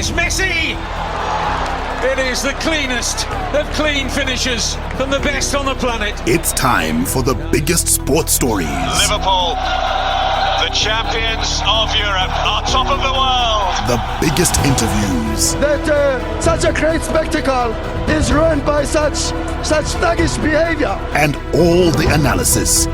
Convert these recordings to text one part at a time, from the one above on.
It's Messi! It is the cleanest of clean finishes from the best on the planet. It's time for the biggest sports stories. Liverpool, the champions of Europe, are top of the world. The biggest interviews. That such a great spectacle is ruined by such thuggish behavior. And all the analysis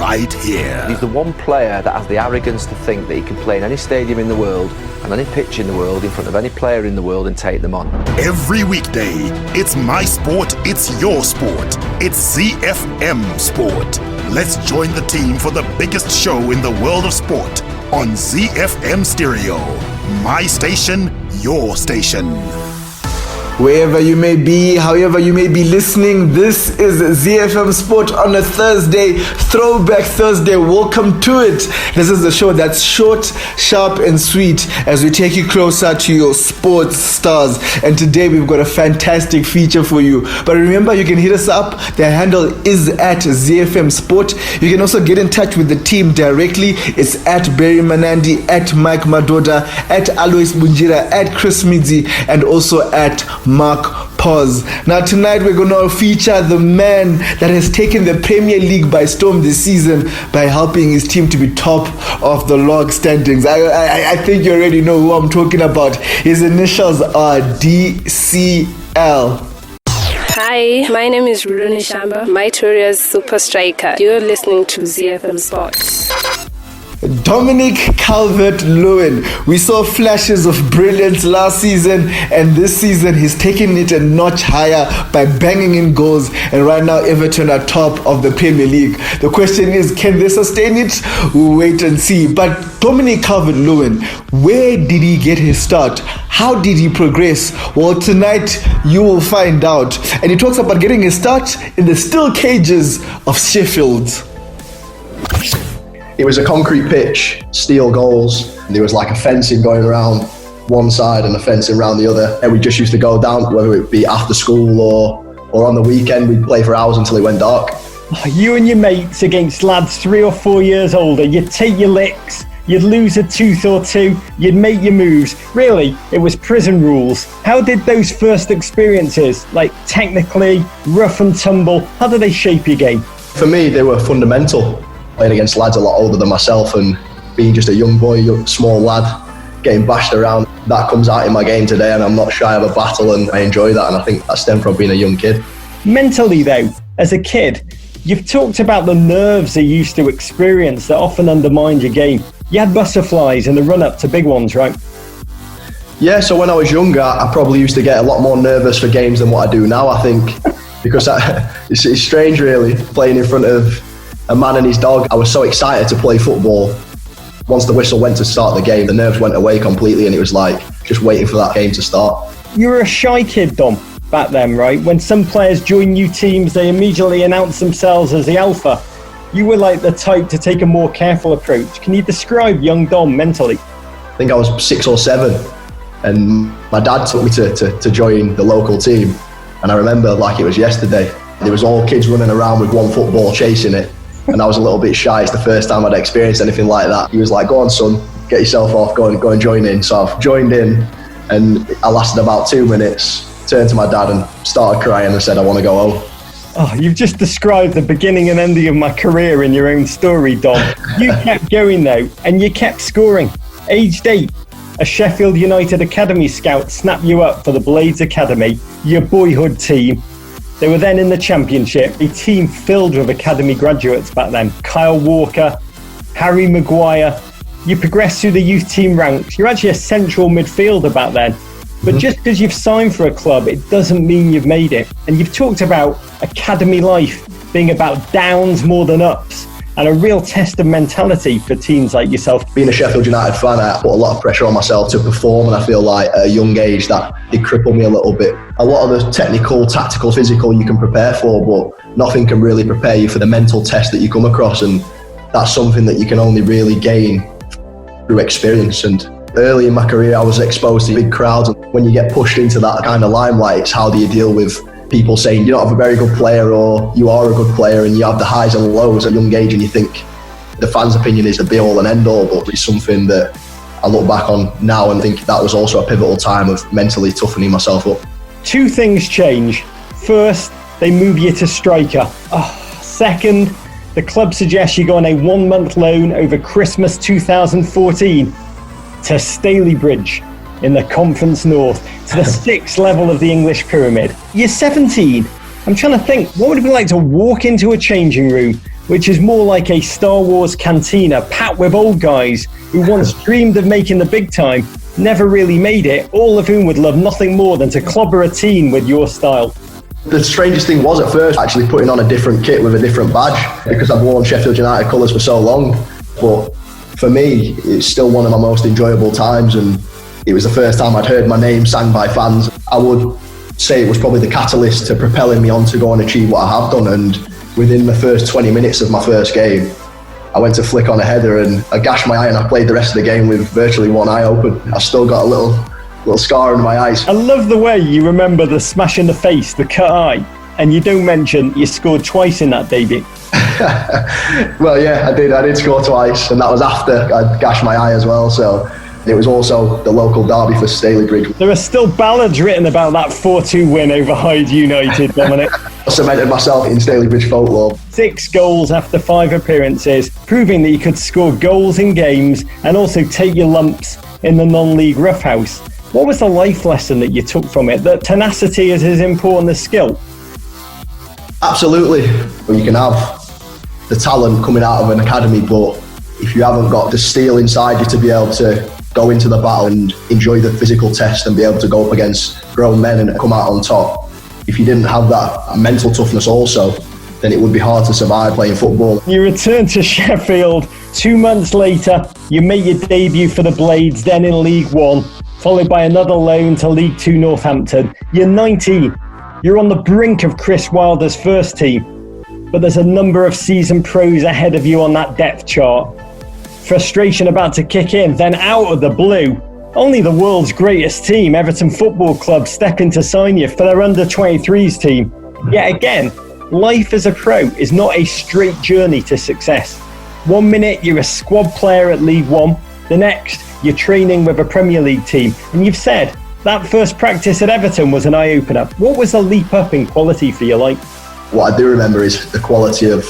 right here. He's the one player that has the arrogance to think that he can play in any stadium in the world and any pitch in the world in front of any player in the world and take them on. Every weekday, it's my sport, it's your sport. It's ZiFM Sport. Let's join the team for the biggest show in the world of sport on ZiFM Stereo. My station, your station. Wherever you may be, however you may be listening, this is ZiFM Sport on a Thursday, Throwback Thursday. Welcome to it. This is the show that's short, sharp, and sweet as we take you closer to your sports stars. And today we've got a fantastic feature for you. But remember, you can hit us up. Their handle is at ZiFM Sport. You can also get in touch with the team directly. It's at Barry Manandi, at Mike Madoda, at Alois Bunjira, at Chris Midzi, and also at Mark Pause. Now tonight we're going to feature the man that has taken the Premier League by storm this season by helping his team to be top of the log standings. I think you already know who I'm talking about. His initials are DCL. Hi, my name is Rudoni Shamba, Maitoria's super striker. You're listening to ZiFM Sports. Dominic Calvert-Lewin. We saw flashes of brilliance last season, and this season he's taking it a notch higher by banging in goals, and right now Everton are top of the Premier League. The question is, can they sustain it? We'll wait and see. But Dominic Calvert-Lewin, where did he get his start? How did he progress? Well, tonight you will find out. And he talks about getting his start in the steel cages of Sheffield. It was a concrete pitch, steel goals. There was like a fencing going around one side and a fencing around the other. And we just used to go down, whether it be after school or on the weekend, we'd play for hours until it went dark. You and your mates against lads 3 or 4 years older, you'd take your licks, you'd lose a tooth or two, you'd make your moves. Really, it was prison rules. How did those first experiences, like technically, rough and tumble, how did they shape your game? For me, they were fundamental. Playing against lads a lot older than myself and being just a young boy, small lad, getting bashed around, that comes out in my game today, and I'm not shy of a battle, and I enjoy that, and I think that stemmed from being a young kid. Mentally though, as a kid, you've talked about the nerves you used to experience that often undermined your game. You had butterflies in the run-up to big ones, right? Yeah, so when I was younger, I probably used to get a lot more nervous for games than what I do now, I think, because it's strange really, playing in front of a man and his dog. I was so excited to play football. Once the whistle went to start the game, the nerves went away completely, and it was like just waiting for that game to start. You were a shy kid, Dom, back then, right? When some players join new teams, they immediately announce themselves as the alpha. You were like the type to take a more careful approach. Can you describe young Dom mentally? I think I was 6 or 7, and my dad took me to join the local team. And I remember like it was yesterday. There was all kids running around with one football chasing it. And I was a little bit shy. It's the first time I'd experienced anything like that. He was like, go on son, get yourself off, go and join in. So I've joined in, and I lasted about 2 minutes, turned to my dad and started crying and said, I want to go home. Oh, you've just described the beginning and ending of my career in your own story, Dom. You kept going though, and you kept scoring. Aged 8, a Sheffield United Academy scout snapped you up for the Blades Academy, your boyhood team. They were then in the Championship, a team filled with academy graduates back then. Kyle Walker, Harry Maguire. You progressed through the youth team ranks. You're actually a central midfielder back then. But just because you've signed for a club, it doesn't mean you've made it. And you've talked about academy life being about downs more than ups, and a real test of mentality for teams like yourself. Being a Sheffield United fan, I put a lot of pressure on myself to perform, and I feel like at a young age that did cripple me a little bit. A lot of the technical, tactical, physical you can prepare for, but nothing can really prepare you for the mental test that you come across, and that's something that you can only really gain through experience. And early in my career, I was exposed to big crowds, and when you get pushed into that kind of limelight, it's how do you deal with people saying you're not a very good player or you are a good player, and you have the highs and lows at a young age, and you think the fans' opinion is the be all and end all, but it's something that I look back on now and think that was also a pivotal time of mentally toughening myself up. 2 things change. First, they move you to striker. Second, the club suggests you go on a 1-month loan over Christmas 2014 to Stalybridge in the Conference North, to the 6th level of the English pyramid. You're 17. I'm trying to think, what would it be like to walk into a changing room, which is more like a Star Wars cantina, packed with old guys who once dreamed of making the big time, never really made it, all of whom would love nothing more than to clobber a team with your style? The strangest thing was at first actually putting on a different kit with a different badge, because I've worn Sheffield United colours for so long. But for me, it's still one of my most enjoyable times, and it was the first time I'd heard my name sang by fans. I would say it was probably the catalyst to propelling me on to go and achieve what I have done. And within the first 20 minutes of my first game, I went to flick on a header and I gashed my eye, and I played the rest of the game with virtually one eye open. I've still got a little scar under my eyes. I love the way you remember the smash in the face, the cut eye, and you don't mention you scored twice in that debut. Well, yeah, I did score twice, and that was after I gashed my eye as well. So it was also the local derby for Stalybridge. There are still ballads written about that 4-2 win over Hyde United, Dominic. I cemented myself in Stalybridge folklore. 6 goals after 5 appearances, proving that you could score goals in games and also take your lumps in the non-league roughhouse. What was the life lesson that you took from it? That tenacity is as important as skill? Absolutely. You can have the talent coming out of an academy, but if you haven't got the steel inside you to be able to go into the battle and enjoy the physical test and be able to go up against grown men and come out on top, if you didn't have that mental toughness also, then it would be hard to survive playing football. You return to Sheffield. 2 months later, you make your debut for the Blades, then in League One, followed by another loan to League Two Northampton. You're 19. You're on the brink of Chris Wilder's first team, but there's a number of seasoned pros ahead of you on that depth chart. Frustration about to kick in, then out of the blue, only the world's greatest team, Everton Football Club, step in to sign you for their under-23s team. Yet again, life as a pro is not a straight journey to success. 1 minute you're a squad player at League One, the next you're training with a Premier League team, and you've said that first practice at Everton was an eye-opener. What was the leap up in quality for you like? What I do remember is the quality of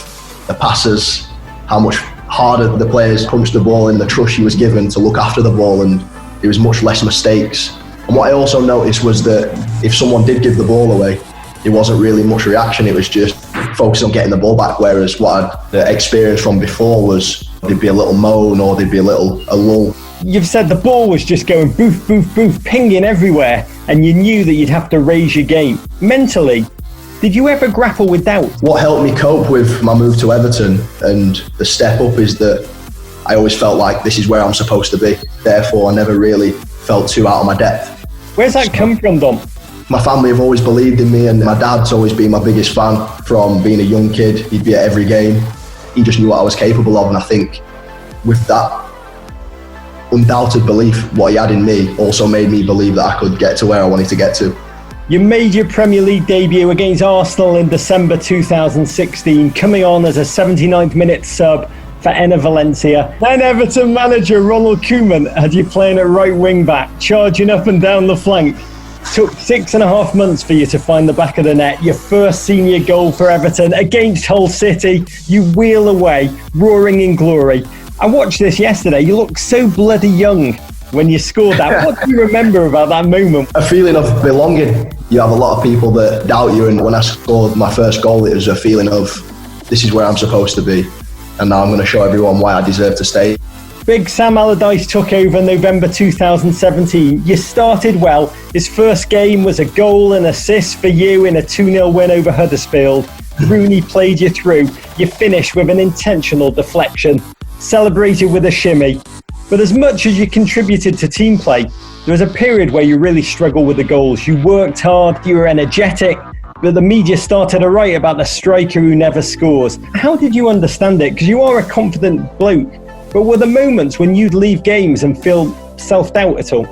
the passes, how much harder the players punched the ball, and the trust he was given to look after the ball, and there was much less mistakes. And what I also noticed was that if someone did give the ball away, there wasn't really much reaction. It was just focusing on getting the ball back, whereas what I'd experienced from before was there'd be a little moan or there'd be a lull. You've said the ball was just going boof, boof, boof, pinging everywhere, and you knew that you'd have to raise your game. Mentally, did you ever grapple with doubt? What helped me cope with my move to Everton and the step up is that I always felt like this is where I'm supposed to be. Therefore, I never really felt too out of my depth. Where's that come from, Dom? My family have always believed in me, and my dad's always been my biggest fan from being a young kid. He'd be at every game. He just knew what I was capable of, and I think with that undoubted belief, what he had in me also made me believe that I could get to where I wanted to get to. You made your Premier League debut against Arsenal in December 2016, coming on as a 79th minute sub for Enner Valencia. Then Everton manager Ronald Koeman had you playing at right wing back, charging up and down the flank. Took 6.5 months for you to find the back of the net. Your first senior goal for Everton against Hull City. You wheel away, roaring in glory. I watched this yesterday. You look so bloody young when you scored that. What do you remember about that moment? A feeling of belonging. You have a lot of people that doubt you, and when I scored my first goal, it was a feeling of this is where I'm supposed to be, and now I'm going to show everyone why I deserve to stay. Big Sam Allardyce took over November 2017. You started well. His first game was a goal and assist for you in a 2-0 win over Huddersfield. Rooney played you through. You finished with an intentional deflection, celebrated with a shimmy. But as much as you contributed to team play, there was a period where you really struggled with the goals. You worked hard, you were energetic, but the media started to write about the striker who never scores. How did you understand it? Because you are a confident bloke. But were there moments when you'd leave games and feel self-doubt at all?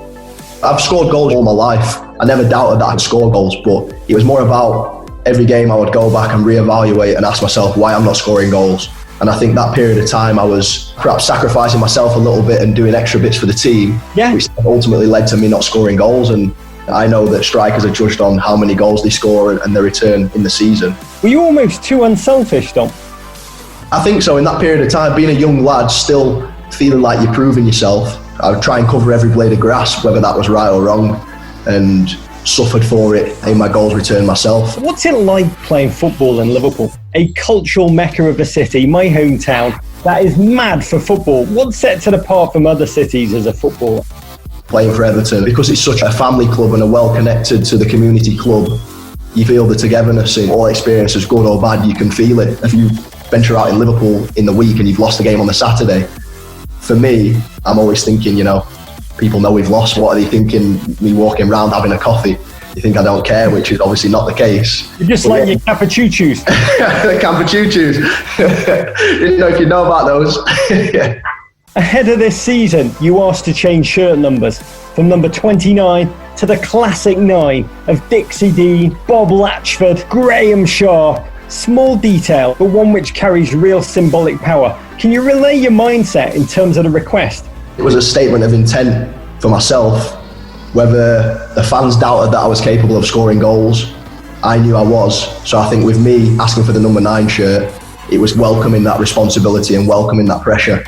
I've scored goals all my life. I never doubted that I'd score goals, but it was more about every game I would go back and reevaluate and ask myself why I'm not scoring goals. And I think that period of time I was perhaps sacrificing myself a little bit and doing extra bits for the team, which ultimately led to me not scoring goals. And I know that strikers are judged on how many goals they score and their return in the season. Were you almost too unselfish, Dom? I think so. In that period of time, being a young lad, still feeling like you're proving yourself, I would try and cover every blade of grass, whether that was right or wrong, and suffered for it in my goals return myself. What's it like playing football in Liverpool? A cultural mecca of a city, my hometown, that is mad for football. What sets it apart from other cities as a footballer? Playing for Everton, because it's such a family club and a well-connected to the community club, you feel the togetherness in all experiences, good or bad, you can feel it. If you venture out in Liverpool in the week and you've lost the game on the Saturday, for me, I'm always thinking, people know we've lost. What are they thinking? Me walking around having a coffee? You think I don't care, which is obviously not the case. You're just like your Capuchuchus. The Capuchuchus. Didn't know if you know about those. Ahead of this season, you asked to change shirt numbers from number 29 to the classic 9 of Dixie Dean, Bob Latchford, Graham Sharp. Small detail, but one which carries real symbolic power. Can you relay your mindset in terms of the request? It was a statement of intent for myself. Whether the fans doubted that I was capable of scoring goals, I knew I was. So I think with me asking for the number 9 shirt, it was welcoming that responsibility and welcoming that pressure.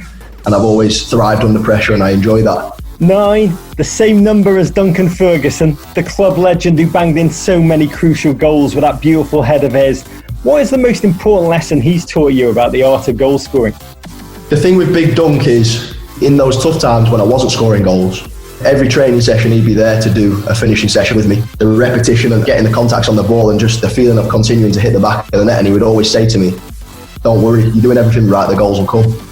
And I've always thrived under pressure and I enjoy that. 9, the same number as Duncan Ferguson, the club legend who banged in so many crucial goals with that beautiful head of his. What is the most important lesson he's taught you about the art of goal scoring? The thing with Big Dunk is, in those tough times when I wasn't scoring goals, every training session he'd be there to do a finishing session with me. The repetition and getting the contacts on the ball and just the feeling of continuing to hit the back of the net. And he would always say to me, don't worry, you're doing everything right, the goals will come.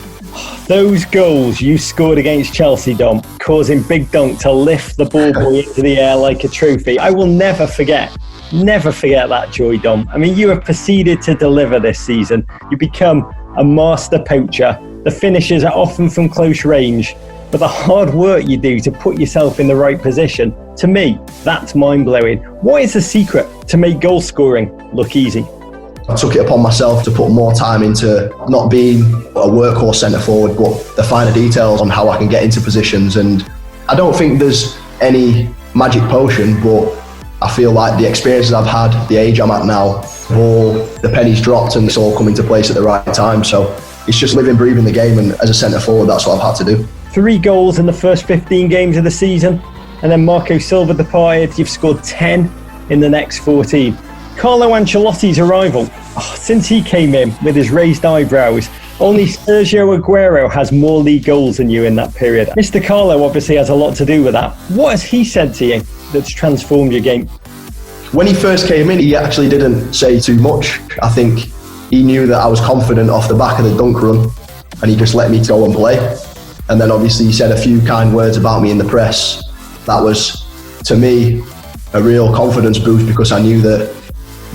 Those goals you scored against Chelsea, Dom, causing Big Dunk to lift the ball boy into the air like a trophy. I will never forget that joy, Dom. I mean, you have proceeded to deliver this season. You become a master poacher. The finishes are often from close range, but the hard work you do to put yourself in the right position, to me, that's mind-blowing. What is the secret to make goal scoring look easy? I took it upon myself to put more time into not being a workhorse centre forward, but the finer details on how I can get into positions. And I don't think there's any magic potion, but I feel like the experiences I've had, the age I'm at now, all the pennies dropped and it's all coming to place at the right time. So it's just living, breathing the game, and as a centre forward, that's what I've had to do. 3 goals in the first 15 games of the season, and then Marco Silva departed. You've scored 10 in the next 14. Carlo Ancelotti's arrival, since he came in with his raised eyebrows, only Sergio Aguero has more league goals than you in that period. Mr. Carlo obviously has a lot to do with that. What has he said to you that's transformed your game? When he first came in, he actually didn't say too much. I think he knew that I was confident off the back of the dunk run, and he just let me go and play. And then obviously he said a few kind words about me in the press. That was, to me, a real confidence boost, because I knew that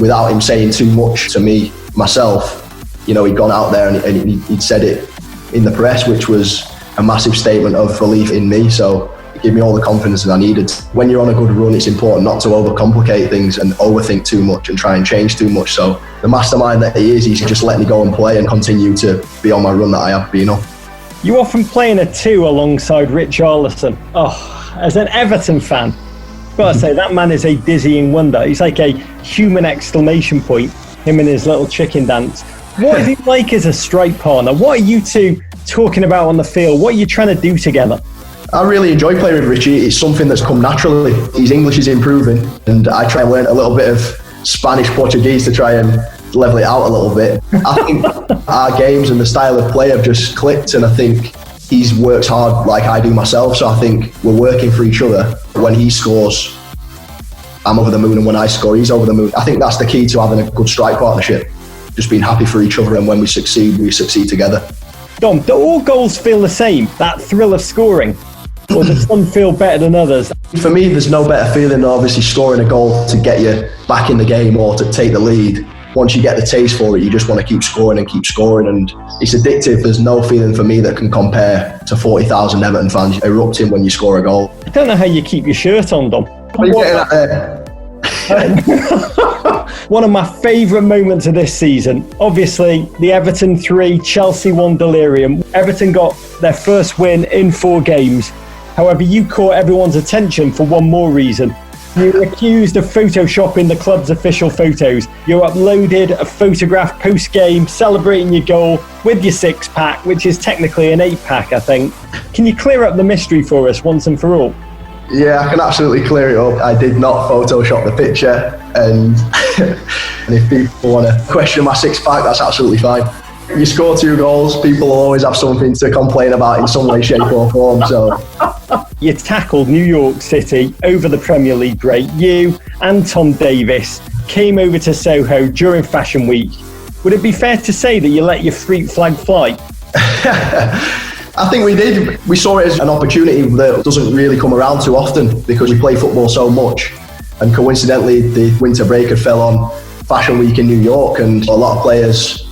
without him saying too much to me, myself, he'd gone out there and he'd said it in the press, which was a massive statement of belief in me. So it gave me all the confidence that I needed. When you're on a good run, it's important not to overcomplicate things and overthink too much and try and change too much. So the mastermind that he is, he's just let me go and play and continue to be on my run that I have been on. You often play in a 2 alongside Richarlison. As an Everton fan, I've got to say, that man is a dizzying wonder. He's like a human exclamation point, him and his little chicken dance. What is he like as a strike partner? What are you two talking about on the field? What are you trying to do together? I really enjoy playing with Richie. It's something that's come naturally. His English is improving, and I try and learn a little bit of Spanish, Portuguese to try and level it out a little bit. I think our games and the style of play have just clicked, and I think he works hard like I do myself, so I think we're working for each other. When he scores, I'm over the moon, and when I score, he's over the moon. I think that's the key to having a good strike partnership, just being happy for each other, and when we succeed together. Dom, do all goals feel the same, that thrill of scoring? Or does some feel better than others? For me, there's no better feeling than obviously scoring a goal to get you back in the game or to take the lead. Once you get the taste for it, you just want to keep scoring, and it's addictive. There's no feeling for me that can compare to 40,000 Everton fans erupting when you score a goal. I don't know how you keep your shirt on, Dom. What are you getting at there? one of my favourite moments of this season. Obviously, the Everton 3, Chelsea 1 delirium. Everton got their first win in 4 games. However, you caught everyone's attention for one more reason. You were accused of photoshopping the club's official photos. You uploaded a photograph post-game celebrating your goal with your 6-pack, which is technically an 8-pack, I think. Can you clear up the mystery for us once and for all? Yeah, I can absolutely clear it up. I did not Photoshop the picture, and if people want to question my 6-pack, that's absolutely fine. You score 2 goals, people will always have something to complain about in some way, shape or form. So you tackled New York City over the Premier League break. You and Tom Davis came over to Soho during Fashion Week. Would it be fair to say that you let your freak flag fly? I think we did. We saw it as an opportunity that doesn't really come around too often because we play football so much. And coincidentally, the winter break had fell on Fashion Week in New York, and a lot of players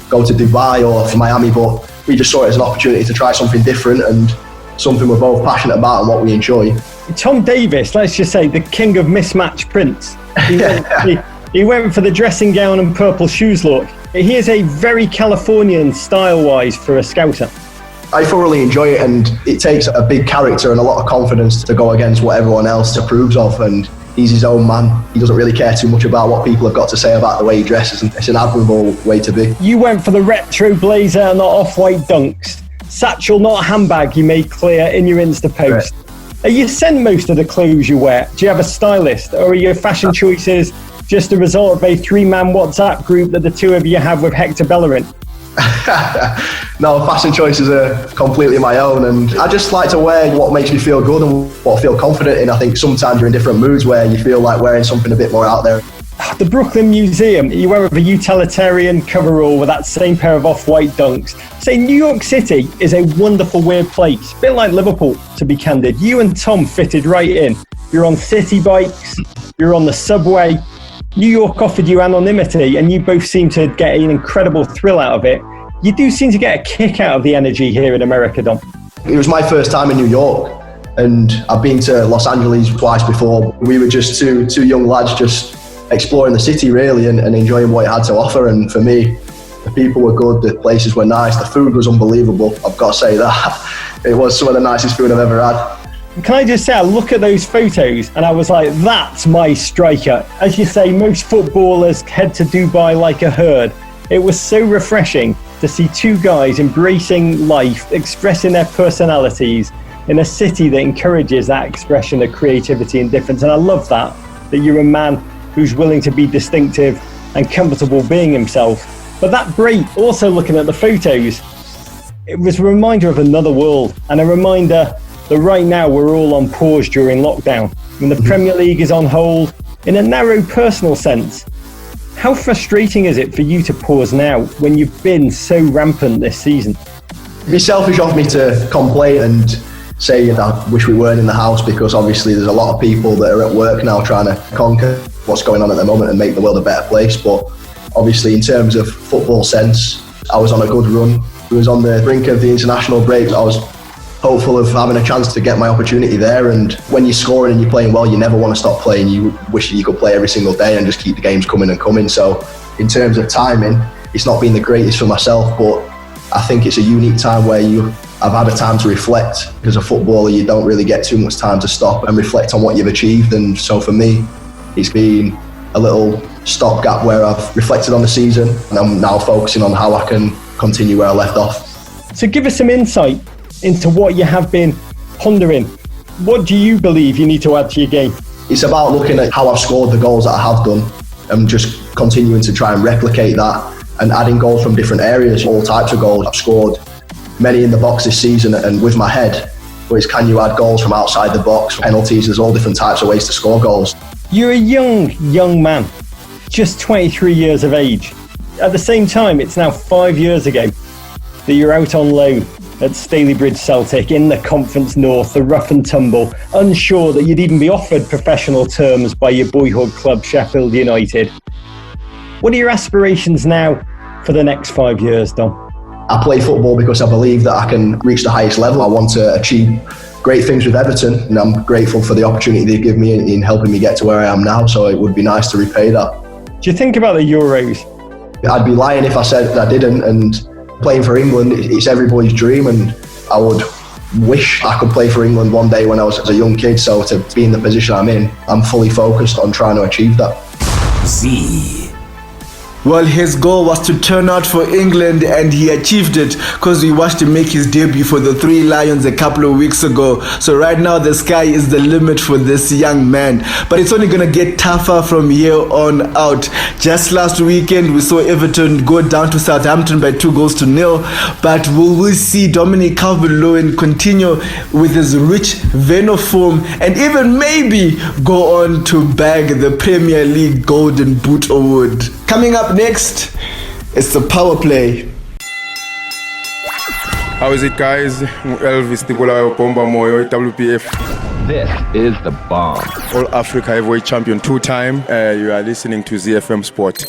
go to Dubai or Miami, but we just saw it as an opportunity to try something different and something we're both passionate about and what we enjoy. Tom Davis, let's just say the king of mismatched prints. He went for the dressing gown and purple shoes look. He is a very Californian style-wise for a scouter. I thoroughly enjoy it, and it takes a big character and a lot of confidence to go against what everyone else approves of, and he's his own man. He doesn't really care too much about what people have got to say about the way he dresses, and it's an admirable way to be. You went for the retro blazer and the off-white dunks. Satchel, not handbag, you made clear in your Insta post. Right. Are you sent most of the clothes you wear? Do you have a stylist, or are your fashion choices just a result of a 3-man WhatsApp group that the 2 of you have with Hector Bellerin? No, fashion choices are completely my own, and I just like to wear what makes me feel good and what I feel confident in. I think sometimes you're in different moods where you feel like wearing something a bit more out there. The Brooklyn Museum, you wear a utilitarian coverall with that same pair of off-white dunks. Say, New York City is a wonderful, weird place, a bit like Liverpool, to be candid. You and Tom fitted right in. You're on city bikes, you're on the subway. New York offered you anonymity, and you both seem to get an incredible thrill out of it. You do seem to get a kick out of the energy here in America, Dom. It was my first time in New York, and I've been to Los Angeles twice before. We were just two young lads just exploring the city really and enjoying what it had to offer. And for me, the people were good, the places were nice, the food was unbelievable. I've got to say that. It was some of the nicest food I've ever had. Can I just say, I look at those photos and I was like, that's my striker. As you say, most footballers head to Dubai like a herd. It was so refreshing to see 2 guys embracing life, expressing their personalities in a city that encourages that expression of creativity and difference. And I love that you're a man who's willing to be distinctive and comfortable being himself. But that break, also looking at the photos, it was a reminder of another world, and a reminder that right now we're all on pause during lockdown. When the Premier League is on hold, in a narrow personal sense. How frustrating is it for you to pause now when you've been so rampant this season? It'd be selfish of me to complain and say that I wish we weren't in the house, because obviously there's a lot of people that are at work now trying to conquer what's going on at the moment and make the world a better place. But obviously in terms of football sense, I was on a good run. I was on the brink of the international break. I was hopeful of having a chance to get my opportunity there, and when you're scoring and you're playing well, you never want to stop playing. You wish you could play every single day and just keep the games coming and coming. So in terms of timing, it's not been the greatest for myself, but I think it's a unique time where I've had a time to reflect. As a footballer, you don't really get too much time to stop and reflect on what you've achieved, and so for me it's been a little stopgap where I've reflected on the season, and I'm now focusing on how I can continue where I left off. So give us some insight into what you have been pondering. What do you believe you need to add to your game? It's about looking at how I've scored the goals that I have done and just continuing to try and replicate that and adding goals from different areas, all types of goals. I've scored many in the box this season and with my head, but it's can you add goals from outside the box, penalties, there's all different types of ways to score goals. You're a young man, just 23 years of age. At the same time, it's now 5 years ago that you're out on loan at Stalybridge Celtic in the Conference North, the rough and tumble, unsure that you'd even be offered professional terms by your boyhood club, Sheffield United. What are your aspirations now for the next 5 years, Dom? I play football because I believe that I can reach the highest level. I want to achieve great things with Everton, and I'm grateful for the opportunity they've given me in helping me get to where I am now, so it would be nice to repay that. Do you think about the Euros? I'd be lying if I said that I didn't, and playing for England, it's everybody's dream, and I would wish I could play for England one day when I was a young kid. So to be in the position I'm in, I'm fully focused on trying to achieve that. Z. Well, his goal was to turn out for England, and he achieved it because we watched him make his debut for the Three Lions a couple of weeks ago. So right now the sky is the limit for this young man, but it's only gonna get tougher from here on out. Just last weekend we saw Everton go down to Southampton by 2-0, but will we see Dominic Calvert-Lewin continue with his rich vein of form and even maybe go on to bag the Premier League Golden Boot Award? Coming up next, it's the power play. How is it, guys? Elvis Nicolau Bomba Moyo, WPF. This is the bomb. All Africa heavyweight champion 2-time. You are listening to ZiFM Sport.